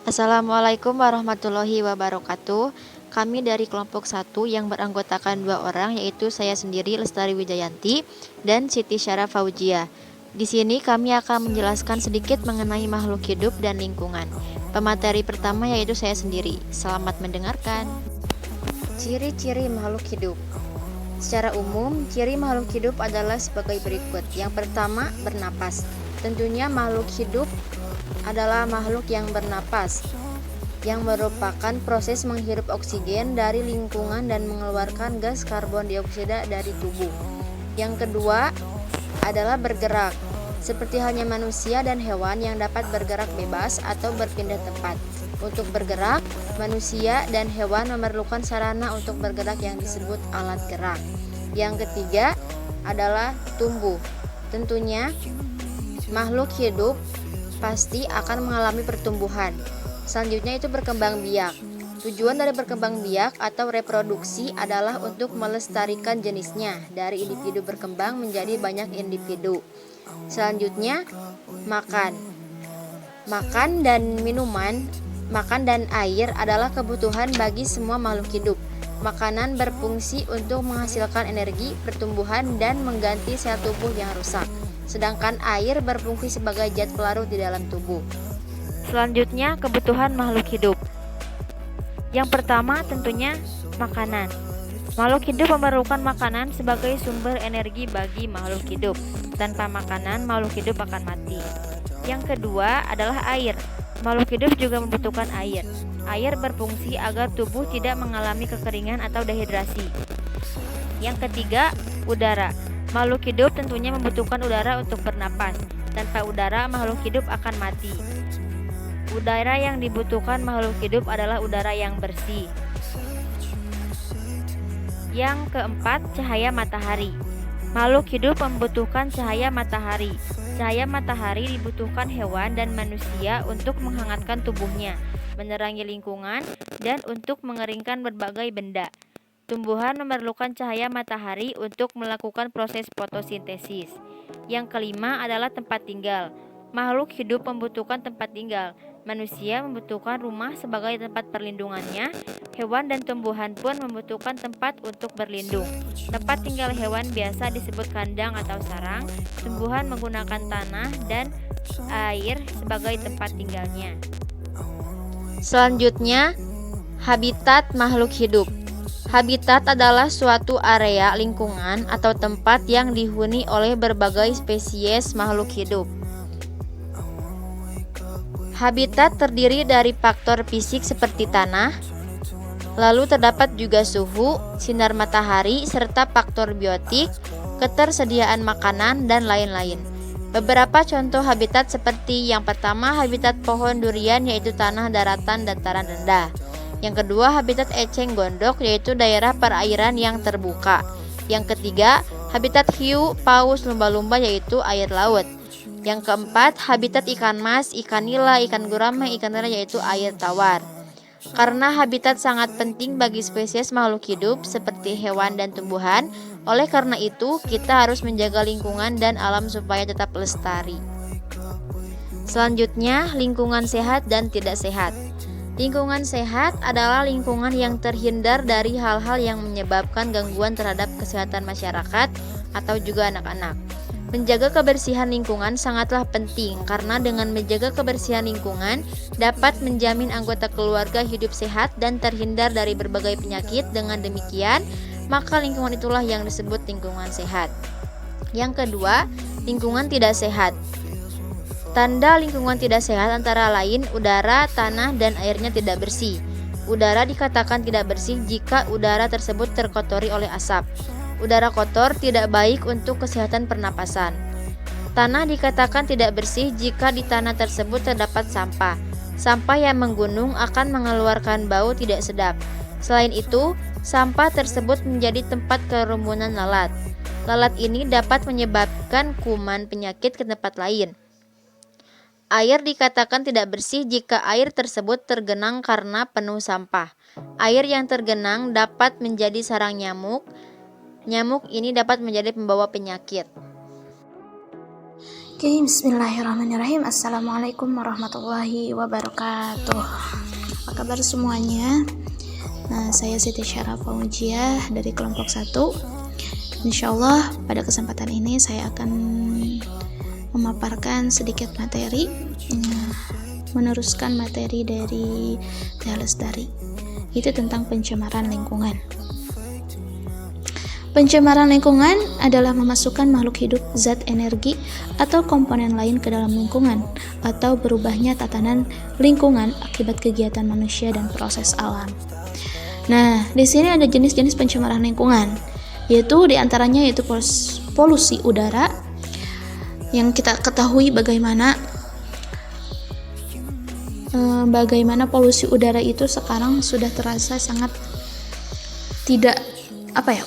Assalamualaikum warahmatullahi wabarakatuh. Kami dari kelompok 1 yang beranggotakan 2 orang, yaitu saya sendiri Lestari Wijayanti dan Siti Syara Fauzia. Di sini kami akan menjelaskan sedikit mengenai makhluk hidup dan lingkungan. Pemateri pertama yaitu saya sendiri. Selamat mendengarkan. Ciri-ciri makhluk hidup. Secara umum, ciri makhluk hidup adalah sebagai berikut. Yang pertama, bernapas. Tentunya makhluk hidup adalah makhluk yang bernapas, yang merupakan proses menghirup oksigen dari lingkungan dan mengeluarkan gas karbon dioksida dari tubuh. Yang kedua adalah bergerak, seperti halnya manusia dan hewan yang dapat bergerak bebas atau berpindah tempat. Untuk bergerak, manusia dan hewan memerlukan sarana untuk bergerak yang disebut alat gerak. Yang ketiga adalah tumbuh. Tentunya makhluk hidup pasti akan mengalami pertumbuhan. Selanjutnya itu berkembang biak. Tujuan dari berkembang biak atau reproduksi adalah untuk melestarikan jenisnya dari individu berkembang menjadi banyak individu. Selanjutnya, makan. Makan dan air adalah kebutuhan bagi semua makhluk hidup. Makanan berfungsi untuk menghasilkan energi, pertumbuhan, dan mengganti sel tubuh yang rusak. Sedangkan air berfungsi sebagai zat pelarut di dalam tubuh. Selanjutnya, kebutuhan makhluk hidup. Yang pertama tentunya makanan. Makhluk hidup memerlukan makanan sebagai sumber energi bagi makhluk hidup. Tanpa makanan, makhluk hidup akan mati. Yang kedua adalah air. Makhluk hidup juga membutuhkan air. Air berfungsi agar tubuh tidak mengalami kekeringan atau dehidrasi. Yang ketiga, udara. Makhluk hidup tentunya membutuhkan udara untuk bernapas. Tanpa udara, makhluk hidup akan mati. Udara yang dibutuhkan makhluk hidup adalah udara yang bersih. Yang keempat, cahaya matahari. Makhluk hidup membutuhkan cahaya matahari. Cahaya matahari dibutuhkan hewan dan manusia untuk menghangatkan tubuhnya, menerangi lingkungan, dan untuk mengeringkan berbagai benda. Tumbuhan memerlukan cahaya matahari untuk melakukan proses fotosintesis. Yang kelima adalah tempat tinggal. Makhluk hidup membutuhkan tempat tinggal. Manusia membutuhkan rumah sebagai tempat perlindungannya. Hewan dan tumbuhan pun membutuhkan tempat untuk berlindung. Tempat tinggal hewan biasa disebut kandang atau sarang. Tumbuhan menggunakan tanah dan air sebagai tempat tinggalnya. Selanjutnya, habitat makhluk hidup. Habitat adalah suatu area lingkungan atau tempat yang dihuni oleh berbagai spesies makhluk hidup. Habitat terdiri dari faktor fisik seperti tanah, lalu terdapat juga suhu, sinar matahari, serta faktor biotik, ketersediaan makanan, dan lain-lain. Beberapa contoh habitat seperti yang pertama, habitat pohon durian yaitu tanah daratan dataran rendah. Yang kedua, habitat eceng gondok yaitu daerah perairan yang terbuka. Yang ketiga, habitat hiu, paus, lumba-lumba yaitu air laut. Yang keempat, habitat ikan mas, ikan nila, ikan gurame, ikan nila yaitu air tawar. Karena habitat sangat penting bagi spesies makhluk hidup seperti hewan dan tumbuhan, oleh karena itu kita harus menjaga lingkungan dan alam supaya tetap lestari. Selanjutnya, lingkungan sehat dan tidak sehat. Lingkungan sehat adalah lingkungan yang terhindar dari hal-hal yang menyebabkan gangguan terhadap kesehatan masyarakat atau juga anak-anak. Menjaga kebersihan lingkungan sangatlah penting karena dengan menjaga kebersihan lingkungan dapat menjamin anggota keluarga hidup sehat dan terhindar dari berbagai penyakit. Dengan demikian, maka lingkungan itulah yang disebut lingkungan sehat. Yang kedua, lingkungan tidak sehat. Tanda lingkungan tidak sehat antara lain udara, tanah, dan airnya tidak bersih. Udara dikatakan tidak bersih jika udara tersebut terkotori oleh asap. Udara kotor tidak baik untuk kesehatan pernapasan. Tanah dikatakan tidak bersih jika di tanah tersebut terdapat sampah. Sampah yang menggunung akan mengeluarkan bau tidak sedap. Selain itu, sampah tersebut menjadi tempat kerumunan lalat. Lalat ini dapat menyebabkan kuman penyakit ke tempat lain. Air dikatakan tidak bersih jika air tersebut tergenang karena penuh sampah. Air yang tergenang dapat menjadi sarang nyamuk. Nyamuk ini dapat menjadi pembawa penyakit. Oke, bismillahirrahmanirrahim. Assalamualaikum warahmatullahi wabarakatuh. Apa kabar semuanya? Nah, saya Siti Syara Fauzia dari kelompok 1. Insyaallah pada kesempatan ini saya akan memaparkan sedikit materi, meneruskan materi dari Teh Lestari. Itu tentang pencemaran lingkungan. Pencemaran lingkungan adalah memasukkan makhluk hidup, zat, energi, atau komponen lain ke dalam lingkungan, atau berubahnya tatanan lingkungan akibat kegiatan manusia dan proses alam. Nah, di sini ada jenis-jenis pencemaran lingkungan, yaitu diantaranya yaitu polusi udara, yang kita ketahui bagaimana polusi udara itu sekarang sudah terasa sangat tidak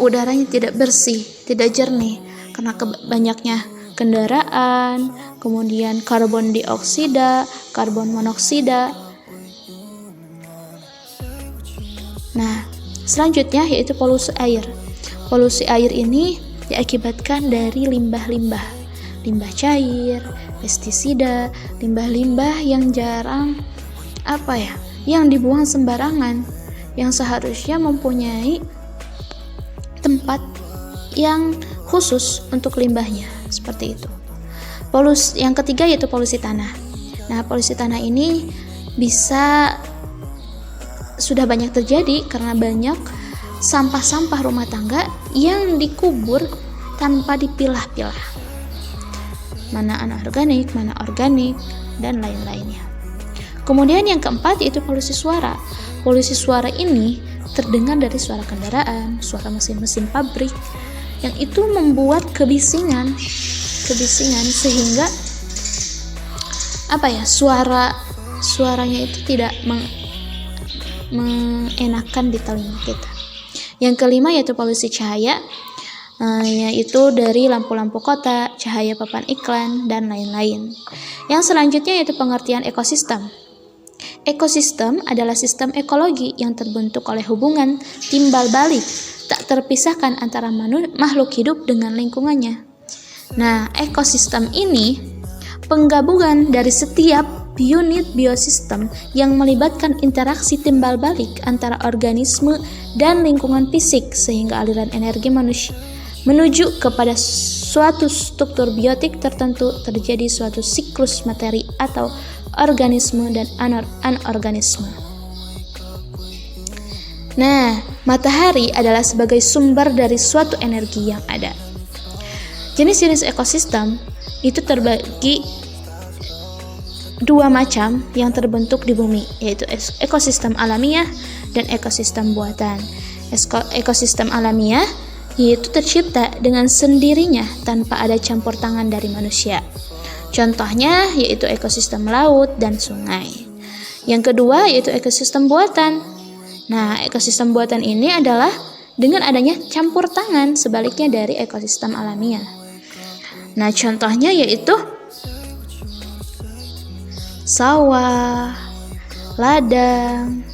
udaranya tidak bersih, tidak jernih karena banyaknya kendaraan, kemudian karbon dioksida, karbon monoksida. Nah, selanjutnya yaitu polusi air. Polusi air ini diakibatkan dari limbah-limbah, limbah cair, pestisida, limbah-limbah yang jarang yang dibuang sembarangan, yang seharusnya mempunyai tempat yang khusus untuk limbahnya, seperti itu. Yang ketiga yaitu polusi tanah. Nah, polusi tanah ini sudah banyak terjadi karena banyak sampah-sampah rumah tangga yang dikubur tanpa dipilah-pilah. Mana anorganik, mana organik, dan lain-lainnya. Kemudian yang keempat yaitu polusi suara. Polusi suara ini terdengar dari suara kendaraan, suara mesin-mesin pabrik, yang itu membuat kebisingan sehingga suaranya itu tidak mengenakan di telinga kita. Yang kelima yaitu polusi cahaya, yaitu dari lampu-lampu kota, cahaya papan iklan, dan lain-lain. Yang selanjutnya yaitu pengertian ekosistem. Ekosistem adalah sistem ekologi yang terbentuk oleh hubungan timbal balik tak terpisahkan antara makhluk hidup dengan lingkungannya. Nah, ekosistem ini penggabungan dari setiap unit biosistem yang melibatkan interaksi timbal balik antara organisme dan lingkungan fisik sehingga aliran energi manusia menuju kepada suatu struktur biotik tertentu terjadi suatu siklus materi atau organisme dan anorganisme. Nah, matahari adalah sebagai sumber dari suatu energi yang ada. Jenis-jenis ekosistem itu terbagi dua macam yang terbentuk di bumi, yaitu ekosistem alamiah dan ekosistem buatan. Ekosistem alamiah yaitu tercipta dengan sendirinya tanpa ada campur tangan dari manusia. Contohnya yaitu ekosistem laut dan sungai. Yang kedua yaitu ekosistem buatan. Nah, ekosistem buatan ini adalah dengan adanya campur tangan sebaliknya dari ekosistem alamiah. Nah, contohnya yaitu sawah, ladang,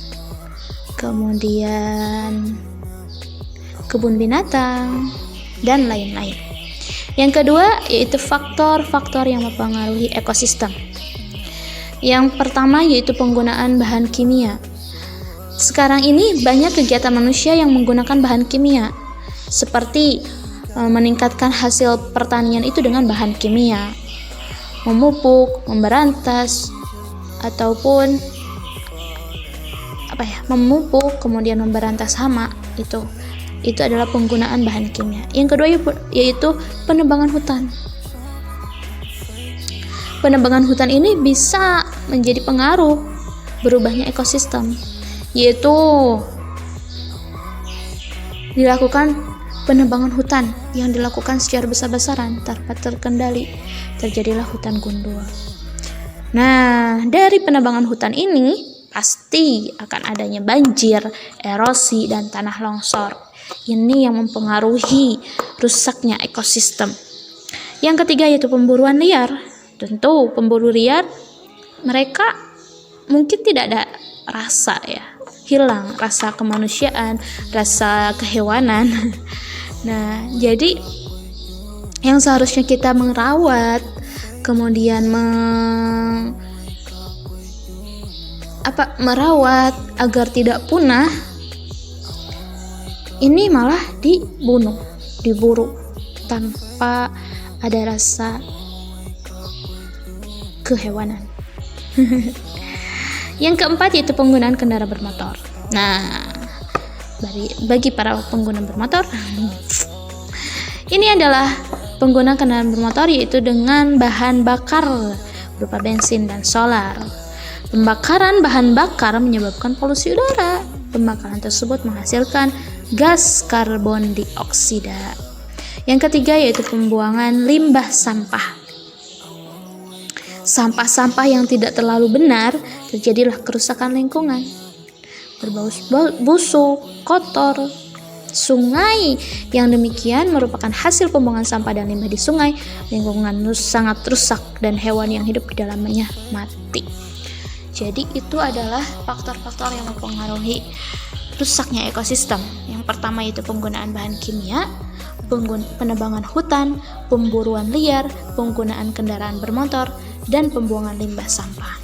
kemudian kebun binatang, dan lain-lain. Yang kedua yaitu faktor-faktor yang mempengaruhi ekosistem. Yang pertama yaitu penggunaan bahan kimia. Sekarang ini banyak kegiatan manusia yang menggunakan bahan kimia, seperti meningkatkan hasil pertanian itu dengan bahan kimia, memupuk, memberantas, ataupun memupuk kemudian memberantas hama, itu adalah penggunaan bahan kimia. Yang kedua yaitu penebangan hutan. Penebangan hutan ini bisa menjadi pengaruh berubahnya ekosistem, yaitu dilakukan penebangan hutan yang dilakukan secara besar-besaran tanpa terkendali, terjadilah hutan gundul. Nah, dari penebangan hutan ini pasti akan adanya banjir, erosi, dan tanah longsor. Ini yang mempengaruhi rusaknya ekosistem. Yang ketiga yaitu pemburuan liar. Tentu pemburu liar mereka mungkin tidak ada rasa, hilang rasa kemanusiaan, rasa kehewanan. Nah, jadi yang seharusnya kita merawat kemudian merawat agar tidak punah, ini malah dibunuh, diburu tanpa ada rasa kehewanan. Yang keempat yaitu penggunaan kendaraan bermotor. Nah, bagi para pengguna bermotor, ini adalah penggunaan kendaraan bermotor yaitu dengan bahan bakar berupa bensin dan solar. Pembakaran bahan bakar menyebabkan polusi udara. Pembakaran tersebut menghasilkan gas karbon dioksida. Yang ketiga yaitu pembuangan limbah sampah. Sampah-sampah yang tidak terlalu benar, terjadilah kerusakan lingkungan. Berbau busuk, kotor, sungai yang demikian merupakan hasil pembuangan sampah dan limbah di sungai. Lingkungan sangat rusak dan hewan yang hidup di dalamnya mati. Jadi itu adalah faktor-faktor yang mempengaruhi rusaknya ekosistem. Yang pertama yaitu penggunaan bahan kimia, penebangan hutan, pemburuan liar, penggunaan kendaraan bermotor, dan pembuangan limbah sampah.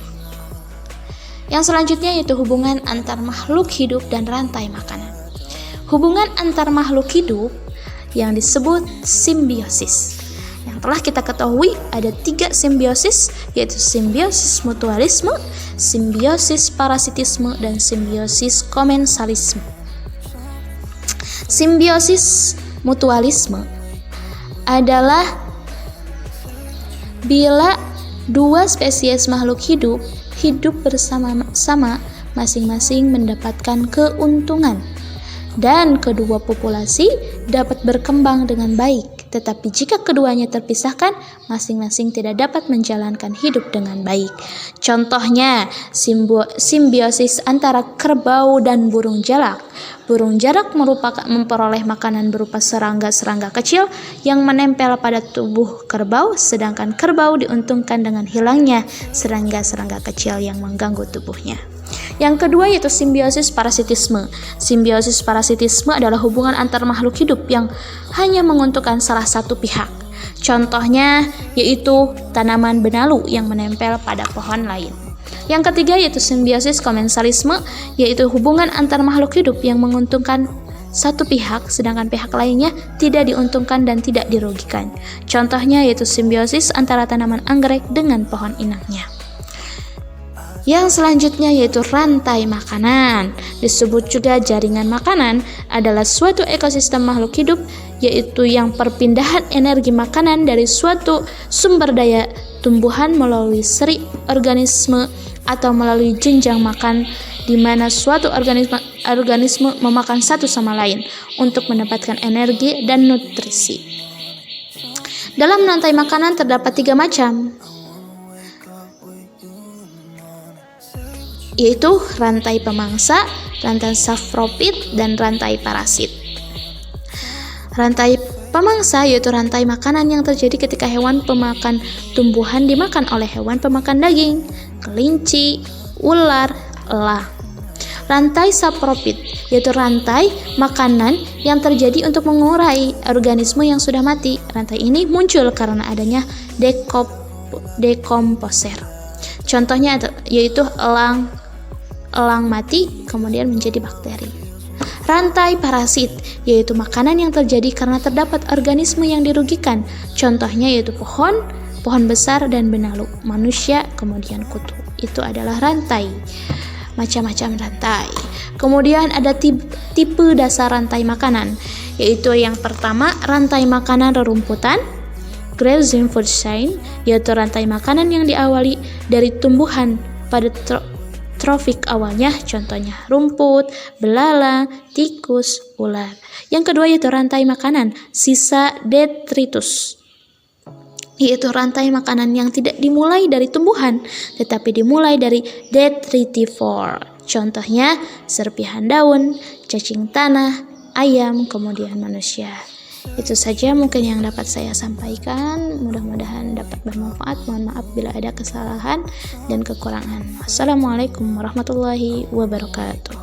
Yang selanjutnya yaitu hubungan antar makhluk hidup dan rantai makanan. Hubungan antar makhluk hidup yang disebut simbiosis. Yang telah kita ketahui ada 3 simbiosis, yaitu simbiosis mutualisme, simbiosis parasitisme, dan simbiosis komensalisme. Simbiosis mutualisme adalah bila dua spesies makhluk hidup bersama-sama, masing-masing mendapatkan keuntungan, dan kedua populasi dapat berkembang dengan baik. Tetapi jika keduanya terpisahkan, masing-masing tidak dapat menjalankan hidup dengan baik. Contohnya, simbiosis antara kerbau dan burung jalak. Burung jalak memperoleh makanan berupa serangga-serangga kecil yang menempel pada tubuh kerbau, sedangkan kerbau diuntungkan dengan hilangnya serangga-serangga kecil yang mengganggu tubuhnya. Yang kedua yaitu simbiosis parasitisme. Simbiosis parasitisme adalah hubungan antar makhluk hidup yang hanya menguntungkan salah satu pihak. Contohnya yaitu tanaman benalu yang menempel pada pohon lain. Yang ketiga yaitu simbiosis komensalisme, yaitu hubungan antar makhluk hidup yang menguntungkan satu pihak sedangkan pihak lainnya tidak diuntungkan dan tidak dirugikan. Contohnya yaitu simbiosis antara tanaman anggrek dengan pohon inangnya. Yang selanjutnya yaitu rantai makanan. Disebut juga jaringan makanan, adalah suatu ekosistem makhluk hidup, yaitu yang perpindahan energi makanan dari suatu sumber daya tumbuhan melalui seri organisme atau melalui jenjang makan, di mana suatu organisme memakan satu sama lain untuk mendapatkan energi dan nutrisi. Dalam rantai makanan terdapat 3 macam, yaitu rantai pemangsa, rantai saprofit, dan rantai parasit. Rantai pemangsa yaitu rantai makanan yang terjadi ketika hewan pemakan tumbuhan dimakan oleh hewan pemakan daging, kelinci, ular, elang. Rantai saprofit yaitu rantai makanan yang terjadi untuk mengurai organisme yang sudah mati. Rantai ini muncul karena adanya dekomposer. Contohnya yaitu elang mati kemudian menjadi bakteri. Rantai parasit yaitu makanan yang terjadi karena terdapat organisme yang dirugikan. Contohnya yaitu pohon besar dan benalu, manusia kemudian kutu. Itu adalah rantai. Macam-macam rantai. Kemudian ada tipe dasar rantai makanan, yaitu yang pertama rantai makanan rerumputan, grazing food chain, yaitu rantai makanan yang diawali dari tumbuhan pada trofik awalnya, contohnya rumput, belalang, tikus, ular. Yang kedua yaitu rantai makanan sisa detritus, yaitu rantai makanan yang tidak dimulai dari tumbuhan, tetapi dimulai dari detritivore. Contohnya serpihan daun, cacing tanah, ayam, kemudian manusia. Itu saja mungkin yang dapat saya sampaikan. Mudah-mudahan dapat bermanfaat. Mohon maaf bila ada kesalahan dan kekurangan. Wassalamualaikum warahmatullahi wabarakatuh.